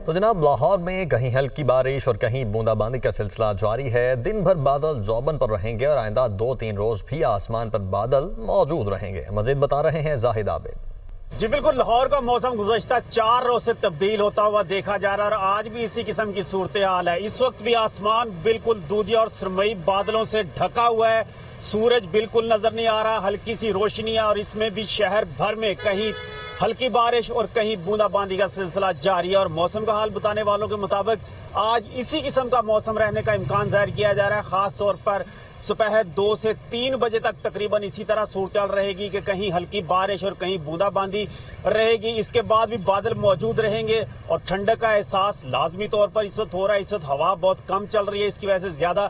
تو جناب لاہور میں کہیں ہلکی بارش اور کہیں بوندا باندی کا سلسلہ جاری ہے۔ دن بھر بادل جوبن پر رہیں گے اور آئندہ 2-3 روز بھی آسمان پر بادل موجود رہیں گے۔ مزید بتا رہے ہیں زاہد عابد۔ جی بالکل، لاہور کا موسم گزشتہ 4 روز سے تبدیل ہوتا ہوا دیکھا جا رہا ہے اور آج بھی اسی قسم کی صورتحال ہے۔ اس وقت بھی آسمان بالکل دودھیا اور سرمئی بادلوں سے ڈھکا ہوا ہے، سورج بالکل نظر نہیں آ رہا، ہلکی سی روشنی ہے اور اس میں بھی شہر بھر میں کہیں ہلکی بارش اور کہیں بوندا باندی کا سلسلہ جاری ہے اور موسم کا حال بتانے والوں کے مطابق آج اسی قسم کا موسم رہنے کا امکان ظاہر کیا جا رہا ہے۔ خاص طور پر دوپہر 2 سے 3 بجے تک تقریباً اسی طرح صورتحال رہے گی کہ کہیں ہلکی بارش اور کہیں بوندا باندی رہے گی۔ اس کے بعد بھی بادل موجود رہیں گے اور ٹھنڈک کا احساس لازمی طور پر اس وقت ہو رہا ہے۔ اس وقت ہوا بہت کم چل رہی ہے، اس کی وجہ سے زیادہ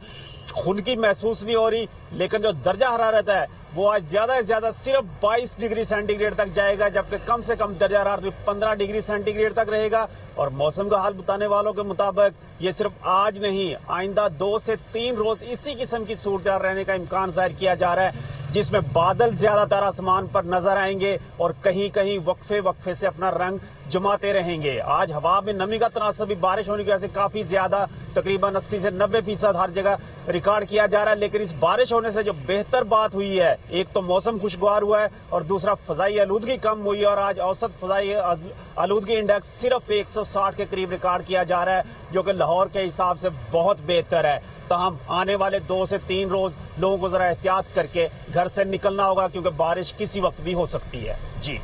خنکی محسوس نہیں ہو رہی، لیکن جو درجہ حرارت ہے وہ آج زیادہ سے زیادہ صرف 22 ڈگری سینٹی گریڈ تک جائے گا، جبکہ کم سے کم درجہ حرارت بھی 15 ڈگری سینٹی گریڈ تک رہے گا۔ اور موسم کا حال بتانے والوں کے مطابق یہ صرف آج نہیں، آئندہ 2 سے 3 روز اسی قسم کی صورتحال رہنے کا امکان ظاہر کیا جا رہا ہے، جس میں بادل زیادہ تر آسمان پر نظر آئیں گے اور کہیں کہیں وقفے سے اپنا رنگ جماتے رہیں گے۔ آج ہوا میں نمی کا تناسب بھی بارش ہونے کی وجہ سے کافی زیادہ، تقریباً 80 سے 90% ہر جگہ ریکارڈ کیا جا رہا ہے۔ لیکن اس بارش ہونے سے جو بہتر بات ہوئی ہے، ایک تو موسم خوشگوار ہوا ہے اور دوسرا فضائی آلودگی کم ہوئی ہے اور آج اوسط فضائی آلودگی انڈیکس صرف 160 کے قریب ریکارڈ کیا جا رہا ہے، جو کہ لاہور کے حساب سے بہت بہتر ہے۔ تاہم آنے والے 2 سے 3 روز لوگوں کو ذرا احتیاط کر کے گھر سے نکلنا ہوگا، کیونکہ بارش کسی وقت بھی ہو سکتی ہے۔ جی